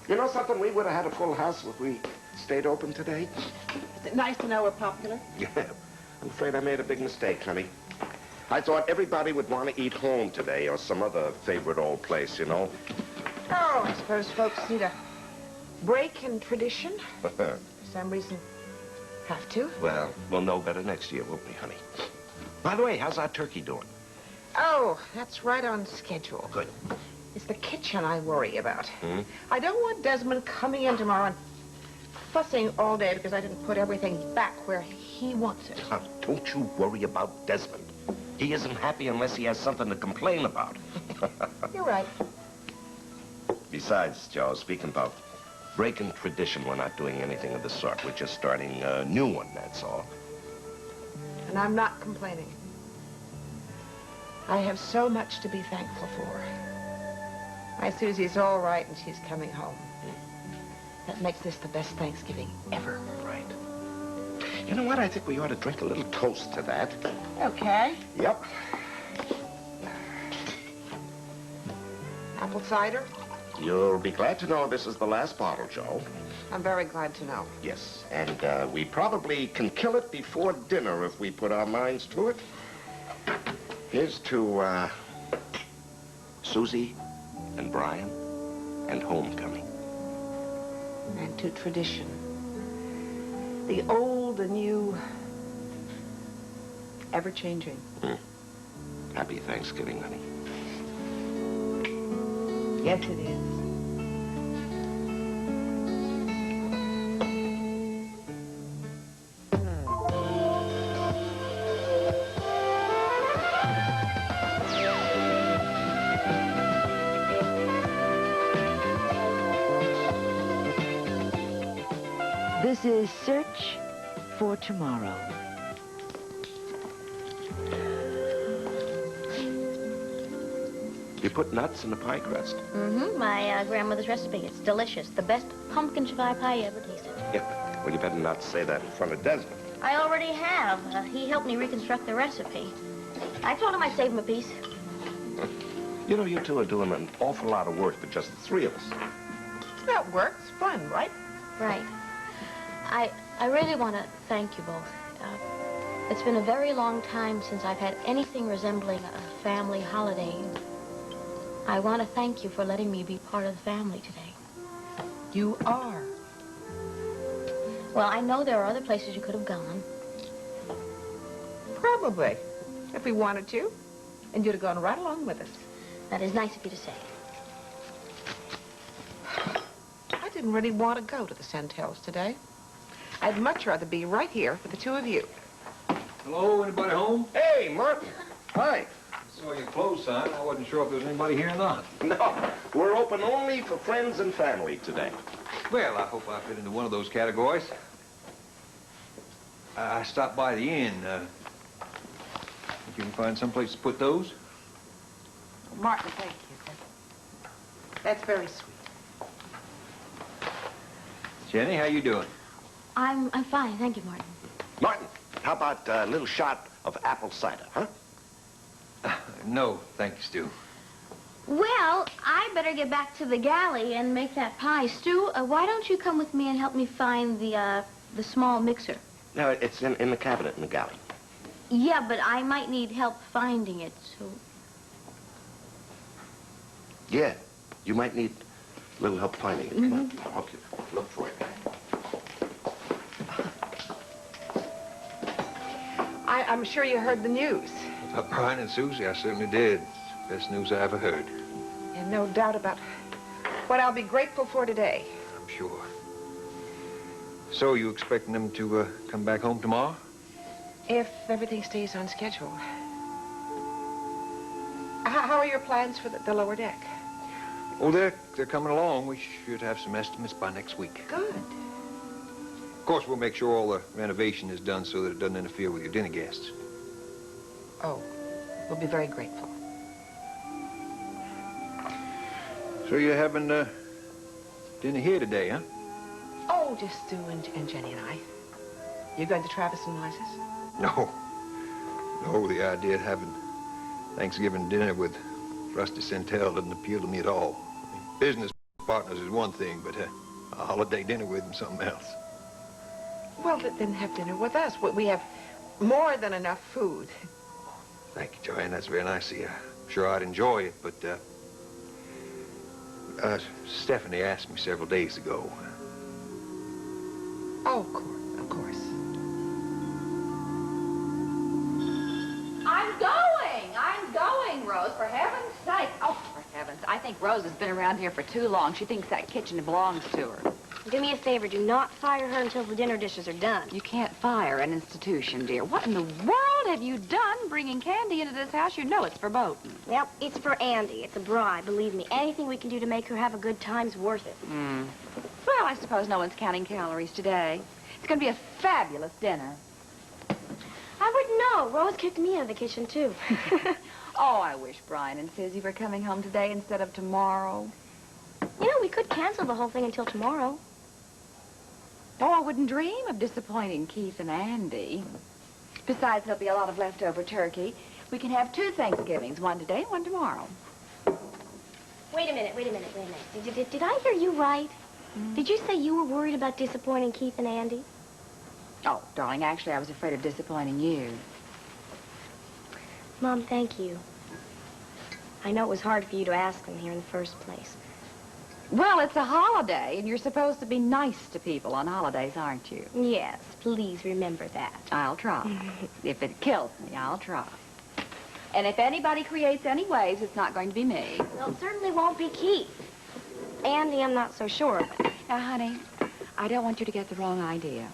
You know something? We would have had a full house if we stayed open today. Is it nice to know we're popular? Yeah. I'm afraid I made a big mistake, honey. I thought everybody would want to eat home today or some other favorite old place, you know. Oh, I suppose folks need a break in tradition. For some reason, have to. Well, we'll know better next year, won't we, honey? By the way, how's our turkey doing? Oh, that's right on schedule. Good. It's the kitchen I worry about. Hmm? I don't want Desmond coming in tomorrow and fussing all day because I didn't put everything back where he wants it. Now, don't you worry about Desmond. He isn't happy unless he has something to complain about. You're right. Besides, Joe, speaking about breaking tradition, we're not doing anything of the sort. We're just starting a new one, that's all. And I'm not complaining. I have so much to be thankful for. My Susie's all right and she's coming home. That makes this the best Thanksgiving ever. Right. You know what? I think we ought to drink a little toast to that. Okay. Yep. Apple cider? You'll be glad to know this is the last bottle, Joe. I'm very glad to know. Yes, and we probably can kill it before dinner if we put our minds to it. Here's to Susie and Brian and homecoming. And to tradition. The old, the new, ever-changing. Happy Thanksgiving, honey. Yes, it is. This is Search for Tomorrow. You put nuts in the pie crust? Mm-hmm. My grandmother's recipe. It's delicious. The best pumpkin pie pie you ever tasted. Yeah. Well, you better not say that in front of Desmond. I already have. He helped me reconstruct the recipe. I told him I'd save him a piece. You know, you two are doing an awful lot of work for just the three of us. That works. Fun, right? Right. I really want to thank you both. It's been a very long time since I've had anything resembling a family holiday. I want to thank you for letting me be part of the family today. You are. Well, I know there are other places you could have gone. Probably. If we wanted to. And you'd have gone right along with us. That is nice of you to say. I didn't really want to go to the Santels today. I'd much rather be right here for the two of you. Hello, anybody home? Hey, Martin. Hi. I saw your clothes sign. I wasn't sure if there was anybody here or not. No, we're open only for friends and family today. Well, I hope I fit into one of those categories. I stopped by the inn. Think you can find someplace to put those? Martin, thank you. That's very sweet. Jenny, how you doing? I'm fine, thank you, Martin. Martin, how about a little shot of apple cider, huh? No, thank you, Stu. Well, I better get back to the galley and make that pie. Stu, why don't you come with me and help me find the small mixer? No, it's in the cabinet in the galley. Yeah, but I might need help finding it, so... Yeah, you might need a little help finding it. Come on, I'll help you look for it. I'm sure you heard the news. About Brian and Susie, I certainly did. Best news I ever heard. And no doubt about what I'll be grateful for today. I'm sure. So, you expecting them to come back home tomorrow? If everything stays on schedule. How are your plans for the lower deck? Oh, they're coming along. We should have some estimates by next week. Good. Of course, we'll make sure all the renovation is done so that it doesn't interfere with your dinner guests. Oh, we'll be very grateful. So you're having dinner here today, huh? Oh, just Stu and Jenny and I. You going to Travis and Liza's? No. No, the idea of having Thanksgiving dinner with Rusty Santel doesn't appeal to me at all. I mean, business Partners is one thing, but a holiday dinner with him something else. Well, then have dinner with us. We have more than enough food. Thank you, Joanne. That's very nice of you. I'm sure I'd enjoy it, but, Stephanie asked me several days ago. Oh, of course, of course. I'm going, Rose, for heaven's sake. Oh, for heavens. I think Rose has been around here for too long. She thinks that kitchen belongs to her. Do me a favor. Do not fire her until the dinner dishes are done. You can't fire an institution, dear. What in the world have you done bringing Candy into this house? You know it's verboten. Yep, it's for Andy. It's a bribe, believe me. Anything we can do to make her have a good time's worth it. Well, I suppose no one's counting calories today. It's going to be a fabulous dinner. I wouldn't know. Rose kicked me out of the kitchen, too. Oh, I wish Brian and Susie were coming home today instead of tomorrow. You know, we could cancel the whole thing until tomorrow. Oh, I wouldn't dream of disappointing Keith and Andy. Besides, there'll be a lot of leftover turkey. We can have 2 Thanksgivings, one today and one tomorrow. Wait a minute. Did I hear you right? Did you say you were worried about disappointing Keith and Andy? Oh, darling, actually, I was afraid of disappointing you. Mom, thank you. I know it was hard for you to ask them here in the first place. Well, it's a holiday, and you're supposed to be nice to people on holidays, aren't you? Yes, please remember that. I'll try. If it kills me, I'll try. And if anybody creates any waves, it's not going to be me. Well, it certainly won't be Keith. Andy, I'm not so sure of it. Now, honey, I don't want you to get the wrong idea.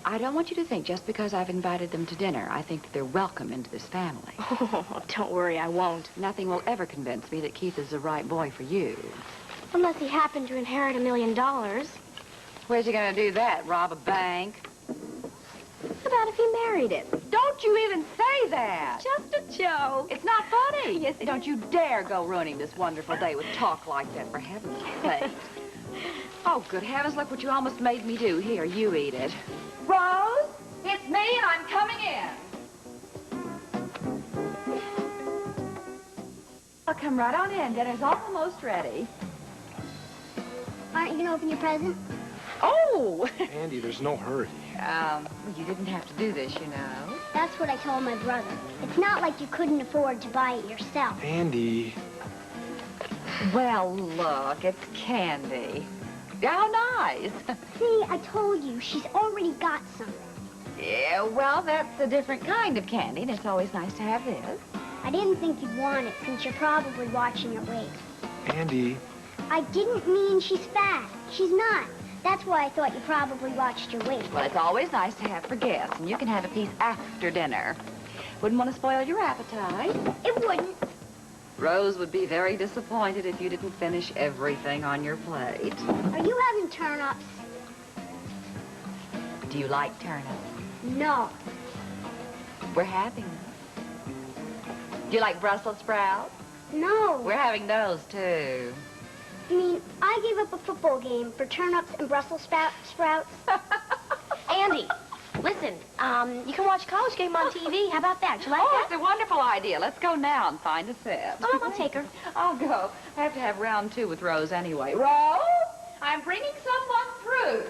I don't want you to think just because I've invited them to dinner, I think that they're welcome into this family. Oh, don't worry, I won't. Nothing will ever convince me that Keith is the right boy for you. Unless he happened to inherit $1 million. Where's he going to do that? Rob a bank? What about if he married it? Don't you even say that! Just a joke. It's not funny. Yes, it Don't you dare go ruining this wonderful day with talk like that, for heaven's sake. Oh, good heavens, look what you almost made me do. Here, you eat it. Rose, it's me and I'm coming in. I'll come right on in. Dinner's almost ready. Aren't you gonna open your present? Oh! Andy, there's no hurry. You didn't have to do this, you know. That's what I told my brother. It's not like you couldn't afford to buy it yourself. Andy. Well, look, it's Candy. How nice. See, I told you, she's already got some. Yeah, well, that's a different kind of candy, and it's always nice to have this. I didn't think you'd want it since you're probably watching your weight. Andy. I didn't mean she's fat. She's not. That's why I thought you probably watched your weight. Well, it's always nice to have for guests, and you can have a piece after dinner. Wouldn't want to spoil your appetite. It wouldn't. Rose would be very disappointed if you didn't finish everything on your plate. Are you having turnips? Do you like turnips? No. We're having them. Do you like Brussels sprouts? No. We're having those, too. You mean I gave up a football game for turnips and Brussels sprouts? Andy, listen, you can watch a college game on TV. How about that? You like Oh, that? it's a wonderful idea. Let's go now and find a set. Oh, I'll take her. I'll go. I have to have round 2 with Rose anyway. Rose, I'm bringing someone through.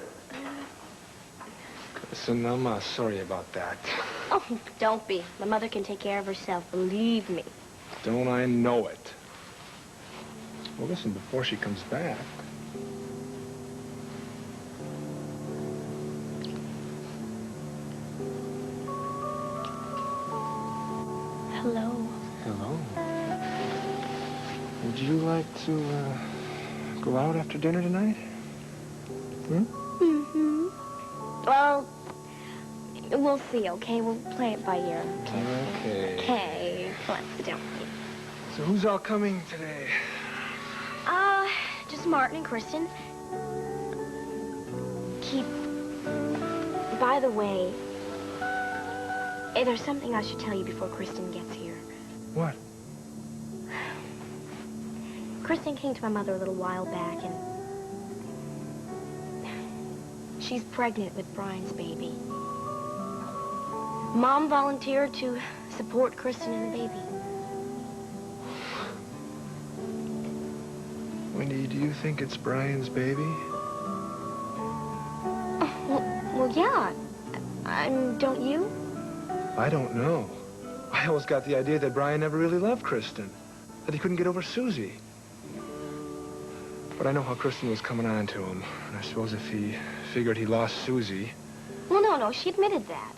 Listen, I'm sorry about that. Oh, don't be. My mother can take care of herself, believe me. Don't I know it? Well, listen, before she comes back. Hello. Hello. Would you like to, go out after dinner tonight? Mm-hmm. Well, we'll see, okay? We'll play it by ear. Okay. Okay, let's do it. So who's all coming today? Just Martin and Kristen. Keith, by the way, there's something I should tell you before Kristen gets here. What? Kristen came to my mother a little while back, and she's pregnant with Brian's baby. Mom volunteered to support Kristen and the baby. Wendy, do you think it's Brian's baby? Well, yeah. Don't you? I don't know. I always got the idea that Brian never really loved Kristen. That he couldn't get over Susie. But I know how Kristen was coming on to him. And I suppose if he figured he lost Susie... Well, no, she admitted that.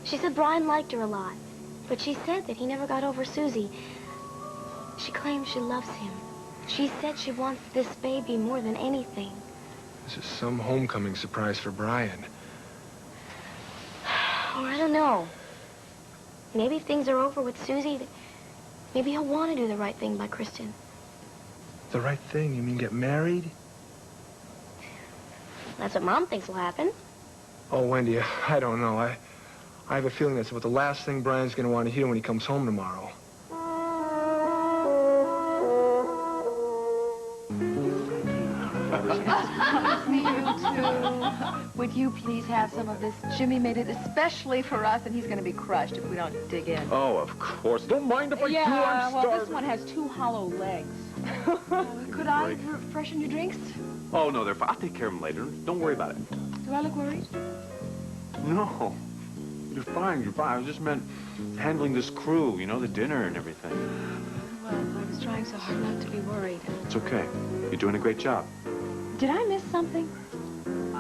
She said Brian liked her a lot. But she said that he never got over Susie. She claims she loves him. She said she wants this baby more than anything. This is some homecoming surprise for Brian. Or I don't know. Maybe if things are over with Susie, maybe he'll want to do the right thing by Kristen. The right thing? You mean get married? That's what Mom thinks will happen. Oh, Wendy, I don't know. I have a feeling that's about the last thing Brian's going to want to hear when he comes home tomorrow. Would you please have some of this? Jimmy made it especially for us, and he's going to be crushed if we don't dig in. Oh, of course. Don't mind if I do. I'm well, starving. this one has 2 hollow legs. Could I freshen your drinks? Oh, no, they're fine. I'll take care of them later. Don't worry about it. Do I look worried? No. You're fine. You're fine. I just meant handling this crew, you know, the dinner and everything. Well, I was trying so hard not to be worried. It's okay. You're doing a great job. Did I miss something?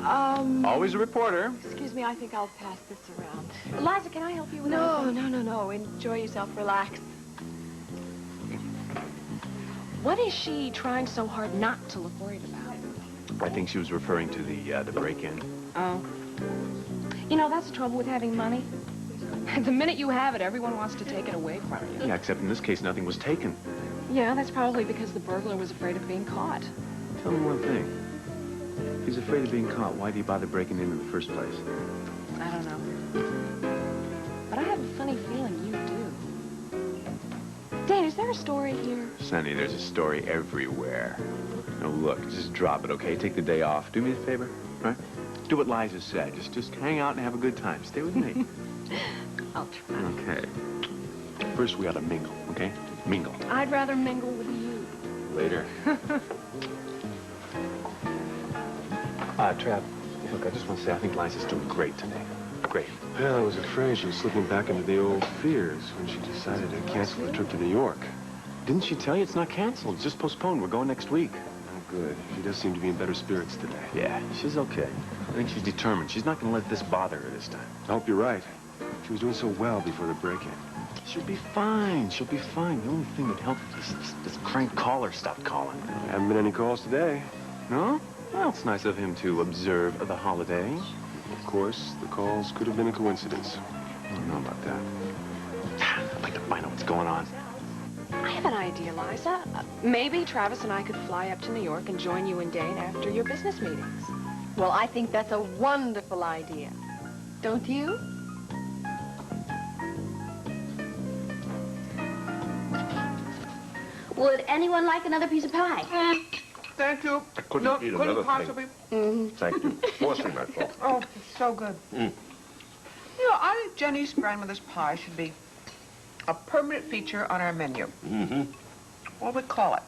Always a reporter. Excuse me, I think I'll pass this around. Liza, can I help you with No, anything? no. Enjoy yourself. Relax. What is she trying so hard not to look worried about? I think she was referring to the break-in. Oh. You know, that's the trouble with having money. The minute you have it, everyone wants to take it away from you. Yeah, except in this case, nothing was taken. Yeah, that's probably because the burglar was afraid of being caught. Tell me one thing. If he's afraid of being caught, why do you bother breaking in the first place? I don't know. But I have a funny feeling you do. Dan, is there a story here? Sonny, there's a story everywhere. Now, look, just drop it, okay? Take the day off. Do me a favor, right? Do what Liza said. Just hang out and have a good time. Stay with me. I'll try. Okay. First, we ought to mingle, okay? Mingle. I'd rather mingle with you. Later. Trav, look, I just want to say I think Liza's doing great today. Great. Well, I was afraid she was slipping back into the old fears when she decided to cancel the trip to New York. Didn't she tell you it's not canceled? It's just postponed. We're going next week. Oh, good. She does seem to be in better spirits today. Yeah, she's okay. I think she's determined. She's not going to let this bother her this time. I hope you're right. She was doing so well before the break-in. She'll be fine. She'll be fine. The only thing that helped is this crank caller stopped calling. Haven't been any calls today. No? Well, it's nice of him to observe the holiday. Of course, the calls could have been a coincidence. I don't know about that. I'd like to find out what's going on. I have an idea, Liza. Maybe Travis and I could fly up to New York and join you and Dane after your business meetings. Well, I think that's a wonderful idea. Don't you? Would anyone like another piece of pie? Thank you. I couldn't eat another thing. Thank you. Forcing myself. Oh, it's so good. You know, I think Jenny's grandmother's pie should be a permanent feature on our menu. Mm-hmm. What would we call it?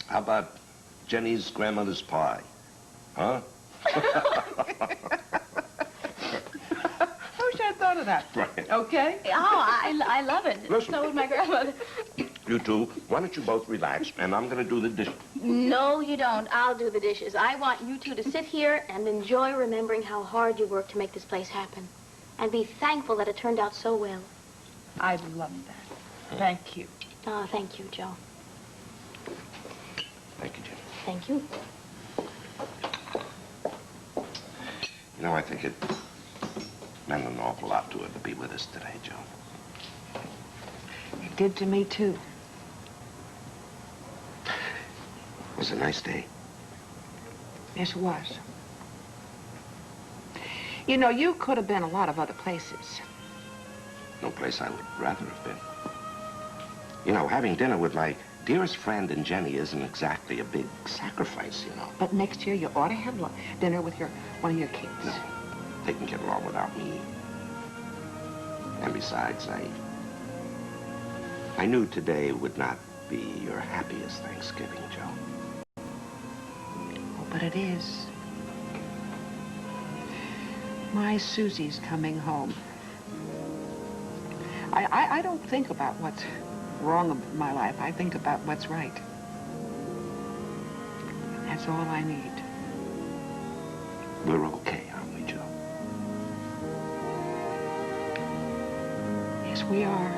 How about Jenny's grandmother's pie? Huh? I wish I'd thought of that. Right. Okay? Oh, I love it. Listen. So would my grandmother. You two, why don't you both relax, and I'm going to do the dishes. No, you don't. I'll do the dishes. I want you two to sit here and enjoy remembering how hard you worked to make this place happen. And be thankful that it turned out so well. I'd love that. Thank you. Oh, thank you, Joe. Thank you, Jenny. Thank you. You know, I think it meant an awful lot to her to be with us today, Joe. It did to me, too. It was a nice day. Yes, it was. You know, you could have been a lot of other places. No place I would rather have been. You know, having dinner with my dearest friend and Jenny isn't exactly a big sacrifice, you know. But next year, you ought to have dinner with one of your kids. No, they can get along without me. And besides, I knew today would not be your happiest Thanksgiving, Joe. but it is. My Susie's coming home. I don't think about what's wrong in my life. I think about what's right. That's all I need. We're okay, aren't we, Joe? Yes, we are.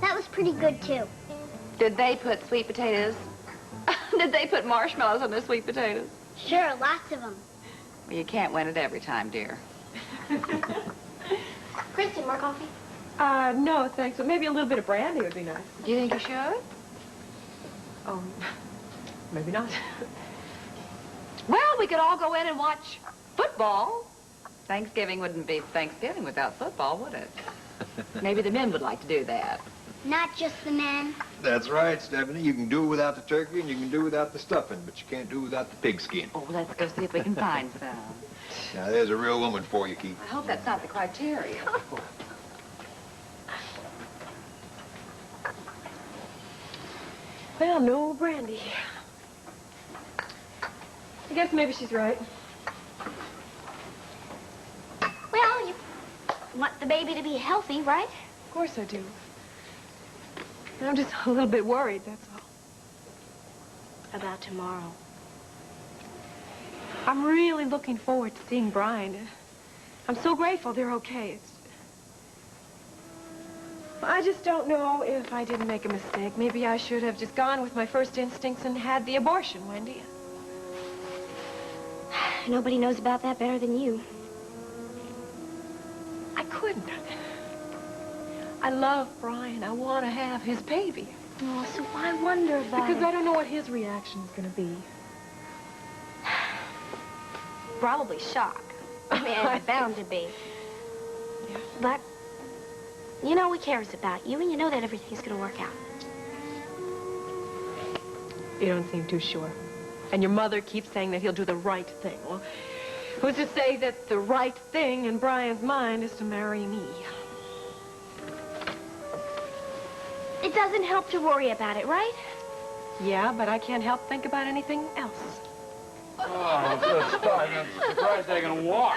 That was pretty good, too. Did they put sweet potatoes? Did they put marshmallows on their sweet potatoes? Sure, lots of them. Well, you can't win it every time, dear. Kristen, more coffee? No, thanks. But maybe a little bit of brandy would be nice. Do you think you should? Oh, maybe not. Well, we could all go in and watch football. Thanksgiving wouldn't be Thanksgiving without football, would it? Maybe the men would like to do that. Not just the men. That's right, Stephanie. You can do it without the turkey and you can do it without the stuffing, but you can't do it without the pigskin. Oh, let's go see if we can find some. Now, there's a real woman for you, Keith. I hope that's not the criteria. Well, no brandy. I guess maybe she's right. Well, you want the baby to be healthy, right? Of course I do. I'm just a little bit worried, that's all. About tomorrow. I'm really looking forward to seeing Brian. I'm so grateful they're okay. I just don't know if I didn't make a mistake. Maybe I should have just gone with my first instincts and had the abortion, Wendy. Nobody knows about that better than you. I couldn't. I love Brian. I want to have his baby. Oh, so why wonder about Because it? I don't know what his reaction is going to be. Probably shock. I mean, it's bound to be. Yeah. But, you know he cares about you, and you know that everything's going to work out. You don't seem too sure. And your mother keeps saying that he'll do the right thing. Well, who's to say that the right thing in Brian's mind is to marry me? It doesn't help to worry about it, right? Yeah, but I can't help think about anything else. Oh, just I'm surprised I can walk.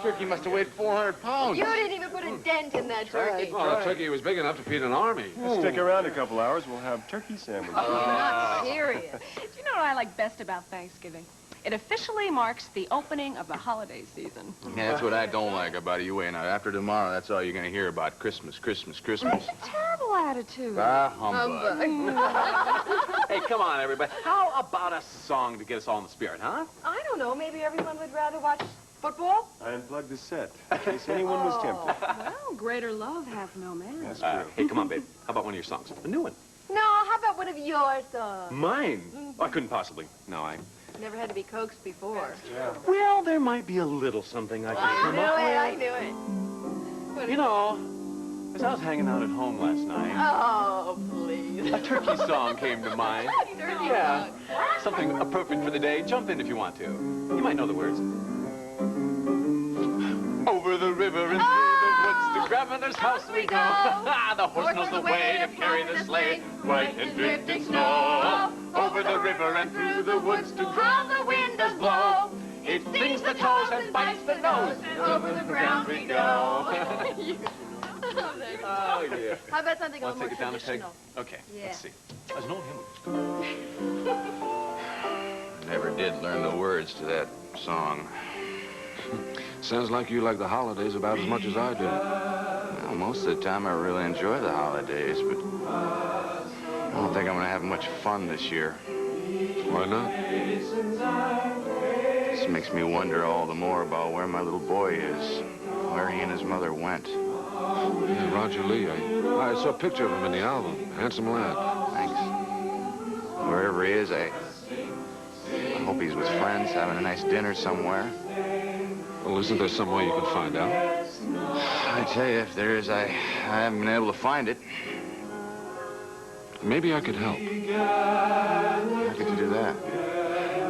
Turkey must have weighed 400 pounds. You didn't even put a dent in that turkey. Well, the turkey was big enough to feed an army. Stick around a couple hours, we'll have turkey sandwiches. You're not serious. Do you know what I like best about Thanksgiving? It officially marks the opening of the holiday season. Yeah, that's what I don't like about it. You wait now. After tomorrow, that's all you're going to hear about. Christmas, Christmas, Christmas. Terrible attitude. Ah, humbug. Hey, come on, everybody. How about a song to get us all in the spirit, huh? I don't know. Maybe everyone would rather watch football? I unplugged the set, in case anyone was tempted. Well, greater love hath no man. That's true. Hey, come on, babe. How about one of your songs? A new one. No, how about one of your songs? Mine? Oh, I couldn't possibly. No, I... Never had to be coaxed before. Well, there might be a little something I can come up with. I knew it. You know, as I was hanging out at home last night, Oh, please. a turkey song came to mind. Turkey Yeah, song. something perfect for the day. Jump in if you want to. You might know the words. Over the river and through the woods to grandmother's house we go. The horse knows the way to carry the sleigh, white and drifting snow. Over the river and through the woods to drown the wind does blow. It stings the toes and bites the nose, and over the ground we go. Oh, yeah. How about something a Want little to more take it down a peg? traditional? Okay, Yeah. let's see. There's no hymn. Never did learn the words to that song. Sounds like you like the holidays about as much as I do. Well, most of the time I really enjoy the holidays, but I don't think I'm going to have much fun this year. Why not? This makes me wonder all the more about where my little boy is, where he and his mother went. Yeah, Roger Lee. I saw a picture of him in the album. Handsome lad. Thanks. Wherever he is, I hope he's with friends, having a nice dinner somewhere. Well, isn't there some way you can find out? I tell you, if there is, I haven't been able to find it. Maybe I could help. How could you do that?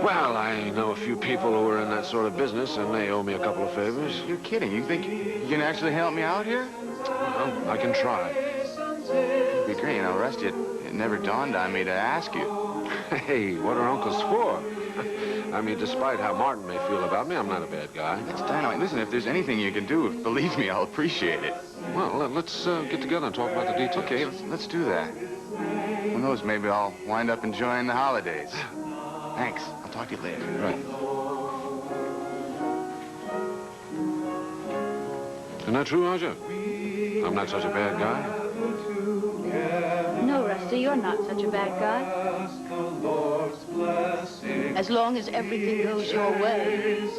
Well, I know a few people who are in that sort of business, and they owe me a couple of favors. You're kidding. You think you can actually help me out here? Well, I can try. It'd be great. You know, Rusty, it never dawned on me to ask you. Hey, what are uncles for? I mean, despite how Martin may feel about me, I'm not a bad guy. That's dynamite. Listen, if there's anything you can do, believe me, I'll appreciate it. Well, let's get together and talk about the details. Okay, let's do that. Who knows, maybe I'll wind up enjoying the holidays. Thanks. I'll talk to you later. Right. Isn't that true, Roger? I'm not such a bad guy? No, Rusty, you're not such a bad guy. As long as everything goes your way.